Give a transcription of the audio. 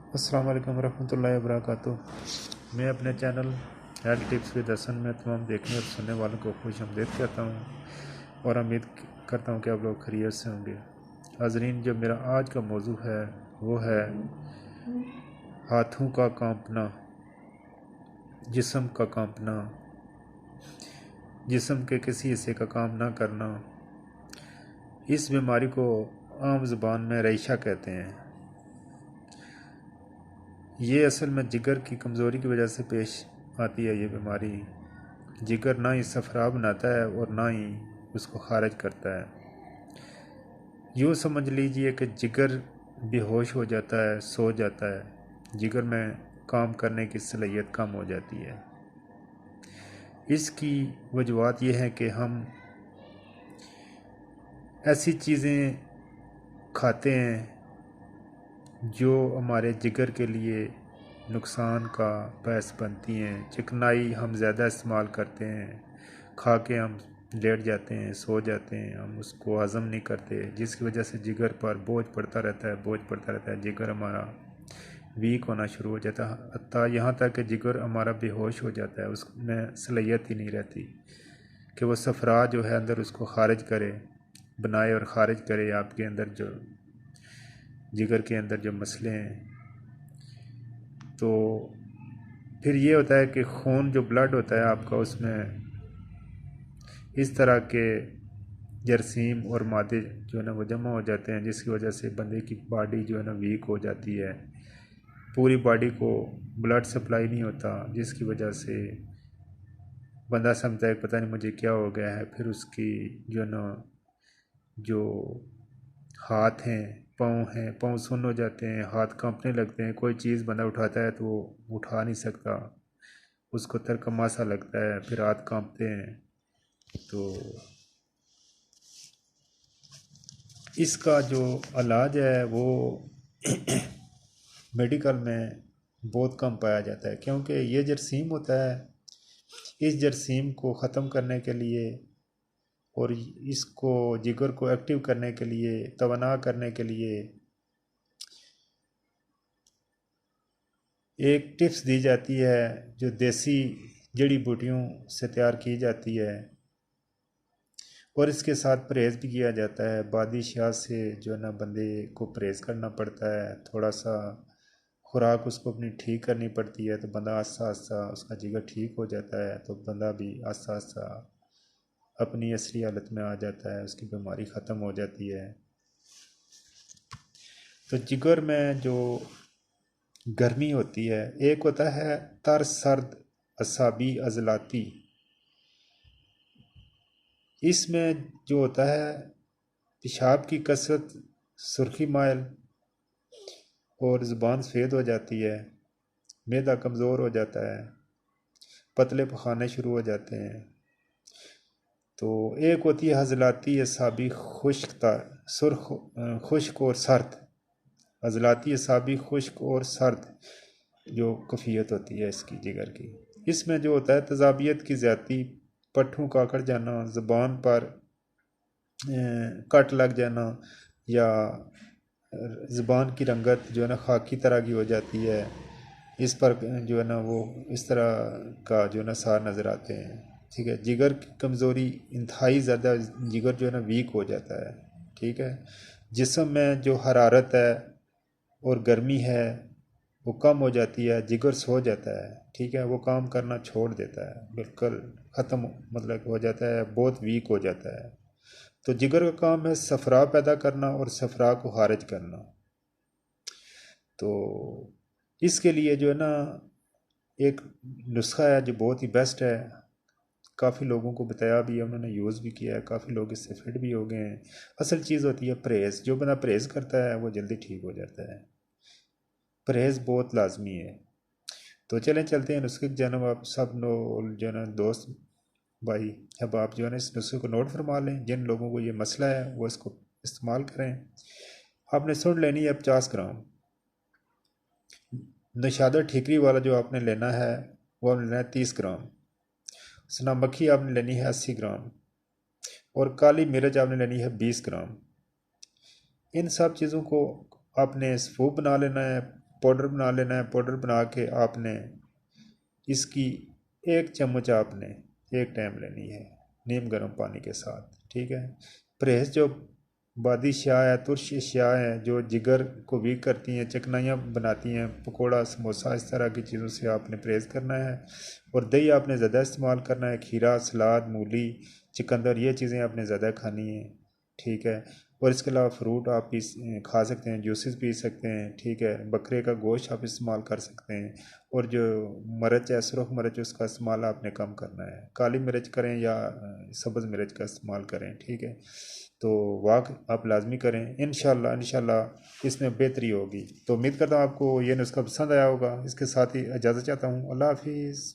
अस्सलाम वालेकुम रहमतुल्लाहि वबरकातुह। मैं अपने channel health tips with Hasan में तमाम देखने और सुनने वालों को खुश आमदीद कहता हूँ और उम्मीद करता हूँ कि आप लोग खैरियत से होंगे। हाज़रीन, जो मेरा आज का मौजू है वो है हाथों का कांपना, जिस्म का कांपना, जिस्म के किसी हिस्से का काम ना करना। इस बीमारी को आम ज़ुबान में रेशा कहते हैं। ये असल में जिगर की कमज़ोरी की वजह से पेश आती है। ये बीमारी जिगर ना ही सफरा बनाता है और ना ही उसको खारिज करता है। यूँ समझ लीजिए कि जिगर बेहोश हो जाता है, सो जाता है, जिगर में काम करने की सलाहियत कम हो जाती है। इसकी वजूहात ये है कि हम ऐसी चीज़ें खाते हैं जो हमारे जिगर के लिए नुकसान का बायस बनती हैं। चिकनाई हम ज़्यादा इस्तेमाल करते हैं, खा के हम लेट जाते हैं, सो जाते हैं, हम उसको हज़म नहीं करते, जिसकी वजह से जिगर पर बोझ पड़ता रहता है, जिगर हमारा वीक होना शुरू हो जाता है। हत्ता यहाँ तक कि जिगर हमारा बेहोश हो जाता है, उसमें सलाहियत ही नहीं रहती कि वो सफरा जो है अंदर उसको खारिज करे, बनाए और ख़ारिज करे आपके अंदर जो जिगर के अंदर जो मसले हैं। तो फिर ये होता है कि खून जो ब्लड होता है आपका, उसमें इस तरह के जरासीम और मादे जो है ना वो जमा हो जाते हैं, जिसकी वजह से बंदे की बॉडी जो है ना वीक हो जाती है। पूरी बॉडी को ब्लड सप्लाई नहीं होता, जिसकी वजह से बंदा समझता है पता नहीं मुझे क्या हो गया है। फिर उसकी जो है ना जो हाथ हैं, पाँव सुन्न हो जाते हैं, हाथ कांपने लगते हैं। कोई चीज़ बंदा उठाता है तो वो उठा नहीं सकता, उसको तरकमा सा लगता है, फिर हाथ कांपते हैं। तो इसका जो इलाज है वो मेडिकल में बहुत कम पाया जाता है, क्योंकि ये जरासीम होता है। इस जरासीम को ख़त्म करने के लिए और इसको जिगर को एक्टिव करने के लिए, तवाना करने के लिए एक टिप्स दी जाती है जो देसी जड़ी बूटियों से तैयार की जाती है, और इसके साथ परहेज़ भी किया जाता है। बादिशाह से जो है ना बंदे को परहेज़ करना पड़ता है, थोड़ा सा खुराक उसको अपनी ठीक करनी पड़ती है, तो बंदा आस्ता आस्ता उसका जिगर ठीक हो जाता है, तो बंदा भी आस्ता आस्ता अपनी असली हालत में आ जाता है, उसकी बीमारी ख़त्म हो जाती है। तो जिगर में जो गर्मी होती है, एक होता है तर सर्द असाबी अजलाती। इसमें जो होता है पेशाब की कसरत, सुर्खी माइल और ज़ुबान सफ़ेद हो जाती है, मैदा कमज़ोर हो जाता है, पतले पखाने शुरू हो जाते हैं। तो एक होती है हज़लाती असाबी खुश्क और सर्द। हज़लाती असाबी खुश्क और सर्द जो कैफियत होती है इसकी जिगर की, इसमें जो होता है तेज़ाबियत की ज़्यादती, पट्ठों का आकड़ जाना, ज़ुबान पर कट लग जाना, या ज़ुबान की रंगत जो है ना खाकी तरह की हो जाती है, इस पर जो है ना वो इस तरह का जो है ना सार नज़र आते हैं। ठीक है, जिगर की कमज़ोरी इंतहाई ज़्यादा, जिगर जो है ना वीक हो जाता है। ठीक है, जिस्म में जो हरारत है और गर्मी है वो कम हो जाती है, जिगर सो जाता है। ठीक है, वो काम करना छोड़ देता है, बिल्कुल ख़त्म मतलब हो जाता है, बहुत वीक हो जाता है। तो जिगर का काम है सफरा पैदा करना और सफरा को खारिज करना। तो इसके लिए जो है ना एक नुस्खा है जो बहुत ही बेस्ट है, काफ़ी लोगों को बताया भी है, उन्होंने यूज़ भी किया है, काफ़ी लोग इससे फिट भी हो गए हैं। असल चीज़ होती है परहेज़। जो बंदा परहेज़ करता है वो जल्दी ठीक हो जाता है। परहेज़ बहुत लाजमी है। तो चलें चलते हैं नुस्खे की जानब। आप सब लोग जो है ना दोस्त भाई, अब आप जो है ना इस नुस्खे को नोट फरमा लें। जिन लोगों को ये मसला है वो इसको इस्तेमाल करें। आपने सुन लेनी है 50 ग्राम नशादा ठीकरी वाला जो आपने लेना है वो आपने लेना है 30 ग्राम। सना मक्खी आपने लेनी है 80 ग्राम, और काली मिर्च आपने लेनी है 20 ग्राम। इन सब चीज़ों को आपने सूप बना लेना है पाउडर बना लेना है। पाउडर बना के आपने इसकी 1 चम्मच आपने एक टाइम लेनी है नीम गर्म पानी के साथ, ठीक है। परहेज जो बादी शाह है, तुर्श शाह है, जो जिगर को वीक करती हैं, चिकनाइयाँ बनाती हैं, पकोड़ा समोसा इस तरह की चीज़ों से आपने परहेज करना है। और दही आपने ज़्यादा इस्तेमाल करना है, खीरा, सलाद, मूली, चुकंदर, ये चीज़ें आपने ज़्यादा खानी है, ठीक है। और इसके अलावा फ्रूट आप खा सकते हैं, जूसेस पी सकते हैं, ठीक है। बकरे का गोश्त आप इस्तेमाल कर सकते हैं। और जो मिर्च है, सुरख मिर्च, उसका इस्तेमाल आपने कम करना है। काली मिर्च करें या सब्ज़ मिर्च का इस्तेमाल करें, ठीक है। तो वॉक आप लाजमी करें, इंशाल्लाह इंशाल्लाह इसमें बेहतरी होगी। तो उम्मीद करता हूँ आपको ये नुस्खा पसंद आया होगा। इसके साथ ही इजाज़त चाहता हूँ। अल्लाह हाफिज़।